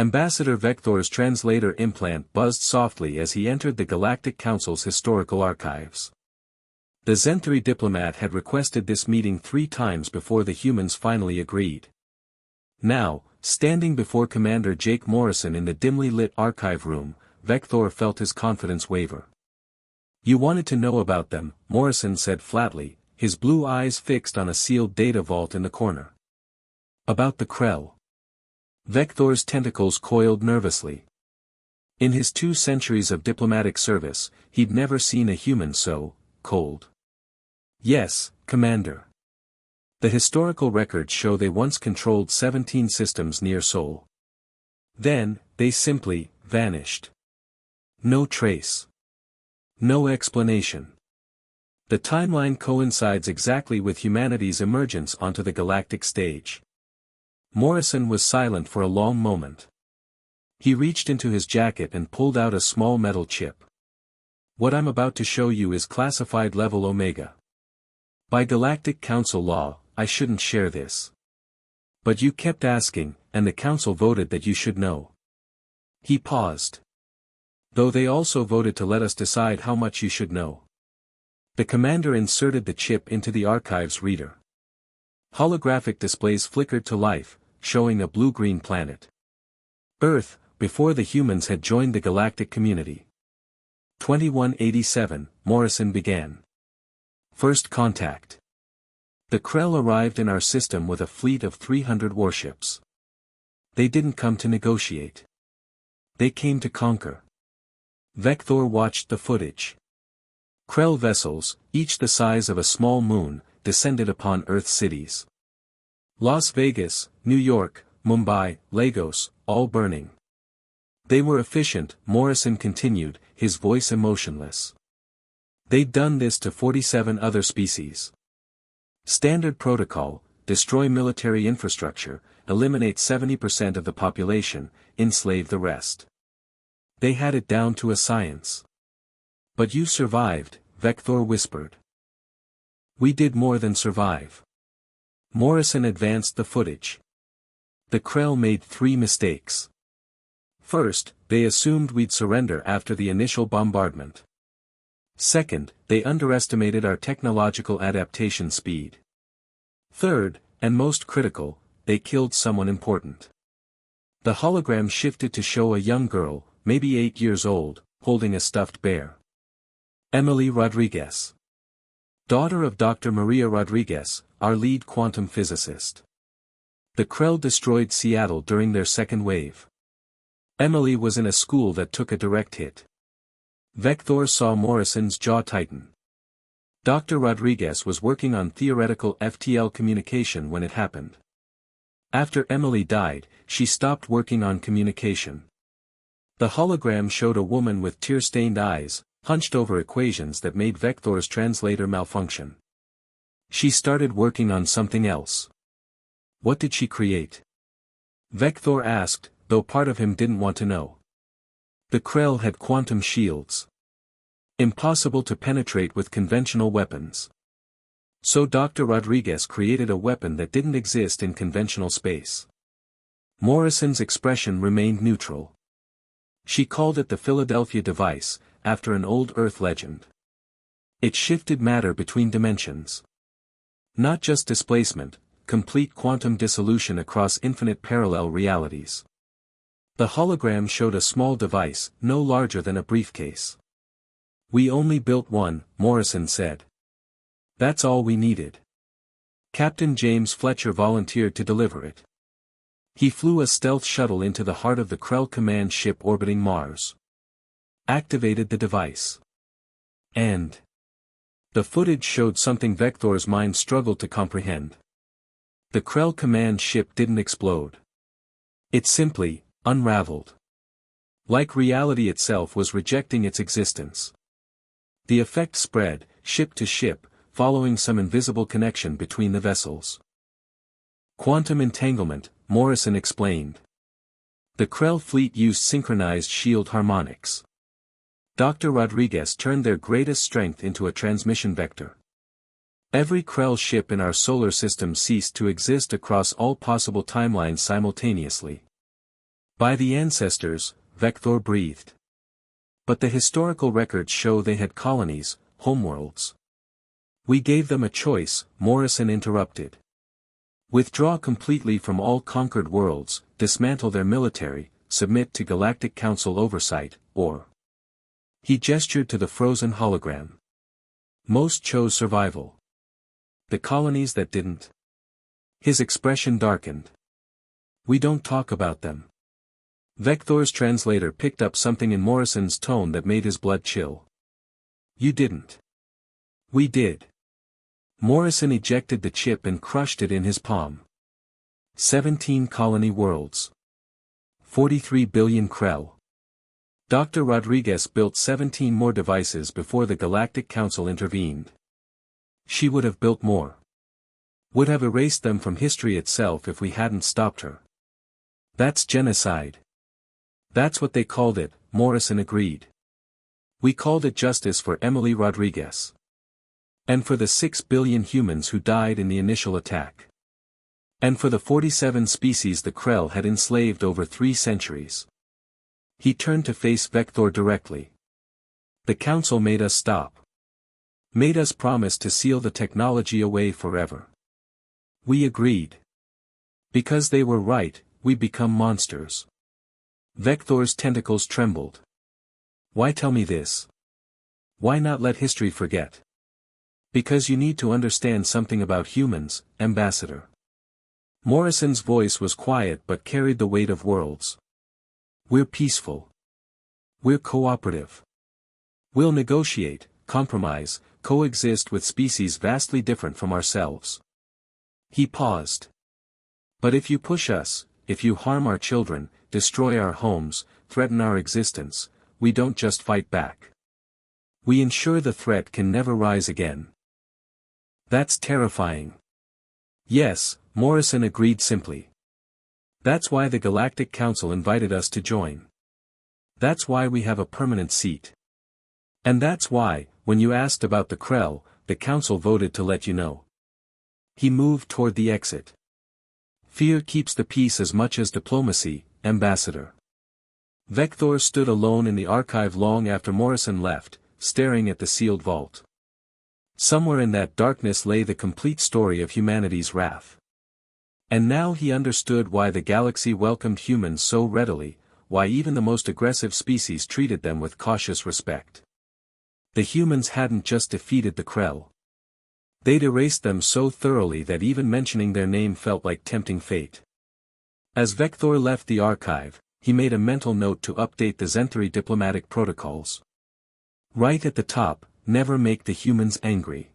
Ambassador Vector's translator implant buzzed softly as he entered the Galactic Council's historical archives. The Zenthari diplomat had requested this meeting 3 times before the humans finally agreed. Now, standing before Commander Jake Morrison in the dimly lit archive room, Vector felt his confidence waver. "You wanted to know about them," Morrison said flatly, his blue eyes fixed on a sealed data vault in the corner. "About the Krell." Vector's tentacles coiled nervously. In his 2 centuries of diplomatic service, he'd never seen a human so cold. "Yes, Commander. The historical records show they once controlled 17 systems near Sol. Then, they simply vanished. No trace. No explanation. The timeline coincides exactly with humanity's emergence onto the galactic stage." Morrison was silent for a long moment. He reached into his jacket and pulled out a small metal chip. "What I'm about to show you is classified level Omega. By Galactic Council law, I shouldn't share this. But you kept asking, and the Council voted that you should know." He paused. "Though they also voted to let us decide how much you should know." The commander inserted the chip into the archive's reader. Holographic displays flickered to life, showing a blue-green planet. Earth, before the humans had joined the galactic community. 2187, Morrison began. First contact. The Krell arrived in our system with a fleet of 300 warships. They didn't come to negotiate. They came to conquer. Vector watched the footage. Krell vessels, each the size of a small moon, descended upon Earth cities. Las Vegas, New York, Mumbai, Lagos, all burning. They were efficient, Morrison continued, his voice emotionless. They'd done this to 47 other species. Standard protocol: destroy military infrastructure, eliminate 70% of the population, enslave the rest. They had it down to a science. But you survived, Vector whispered. We did more than survive. Morrison advanced the footage. The Krell made 3 mistakes. First, they assumed we'd surrender after the initial bombardment. Second, they underestimated our technological adaptation speed. Third, and most critical, they killed someone important. The hologram shifted to show a young girl, maybe 8 years old, holding a stuffed bear. Emily Rodriguez. Daughter of Dr. Maria Rodriguez, our lead quantum physicist. The Krell destroyed Seattle during their second wave. Emily was in a school that took a direct hit. Vector saw Morrison's jaw tighten. Dr. Rodriguez was working on theoretical FTL communication when it happened. After Emily died, she stopped working on communication. The hologram showed a woman with tear-stained eyes, hunched over equations that made Vector's translator malfunction. She started working on something else. What did she create? Vector asked, though part of him didn't want to know. The Krell had quantum shields. Impossible to penetrate with conventional weapons. So Dr. Rodriguez created a weapon that didn't exist in conventional space. Morrison's expression remained neutral. She called it the Philadelphia device, after an old Earth legend. It shifted matter between dimensions. Not just displacement, complete quantum dissolution across infinite parallel realities. The hologram showed a small device, no larger than a briefcase. We only built one, Morrison said. That's all we needed. Captain James Fletcher volunteered to deliver it. He flew a stealth shuttle into the heart of the Krell command ship orbiting Mars. Activated the device. And the footage showed something Vector's mind struggled to comprehend. The Krell command ship didn't explode. It simply unraveled. Like reality itself was rejecting its existence. The effect spread, ship to ship, following some invisible connection between the vessels. Quantum entanglement, Morrison explained. The Krell fleet used synchronized shield harmonics. Dr. Rodriguez turned their greatest strength into a transmission vector. Every Krell ship in our solar system ceased to exist across all possible timelines simultaneously. By the ancestors, Vector breathed. But the historical records show they had colonies, homeworlds. We gave them a choice, Morrison interrupted. Withdraw completely from all conquered worlds, dismantle their military, submit to Galactic Council oversight, or... He gestured to the frozen hologram. Most chose survival. The colonies that didn't. His expression darkened. We don't talk about them. Vector's translator picked up something in Morrison's tone that made his blood chill. You didn't. We did. Morrison ejected the chip and crushed it in his palm. 17 colony worlds. 43 billion Krell. Dr. Rodriguez built 17 more devices before the Galactic Council intervened. She would have built more. Would have erased them from history itself if we hadn't stopped her. That's genocide. That's what they called it, Morrison agreed. We called it justice for Emily Rodriguez. And for the 6 billion humans who died in the initial attack. And for the 47 species the Krell had enslaved over 3 centuries. He turned to face Vector directly. The Council made us stop. Made us promise to seal the technology away forever. We agreed. Because they were right, we become monsters. Vector's tentacles trembled. Why tell me this? Why not let history forget? Because you need to understand something about humans, Ambassador. Morrison's voice was quiet but carried the weight of worlds. We're peaceful. We're cooperative. We'll negotiate, compromise, coexist with species vastly different from ourselves. He paused. But if you push us, if you harm our children, destroy our homes, threaten our existence, we don't just fight back. We ensure the threat can never rise again. That's terrifying. Yes, Morrison agreed simply. That's why the Galactic Council invited us to join. That's why we have a permanent seat. And that's why, when you asked about the Krell, the Council voted to let you know. He moved toward the exit. Fear keeps the peace as much as diplomacy, Ambassador. Vector stood alone in the archive long after Morrison left, staring at the sealed vault. Somewhere in that darkness lay the complete story of humanity's wrath. And now he understood why the galaxy welcomed humans so readily, why even the most aggressive species treated them with cautious respect. The humans hadn't just defeated the Krell. They'd erased them so thoroughly that even mentioning their name felt like tempting fate. As Vector left the archive, he made a mental note to update the Zenthari diplomatic protocols. Right at the top, never make the humans angry.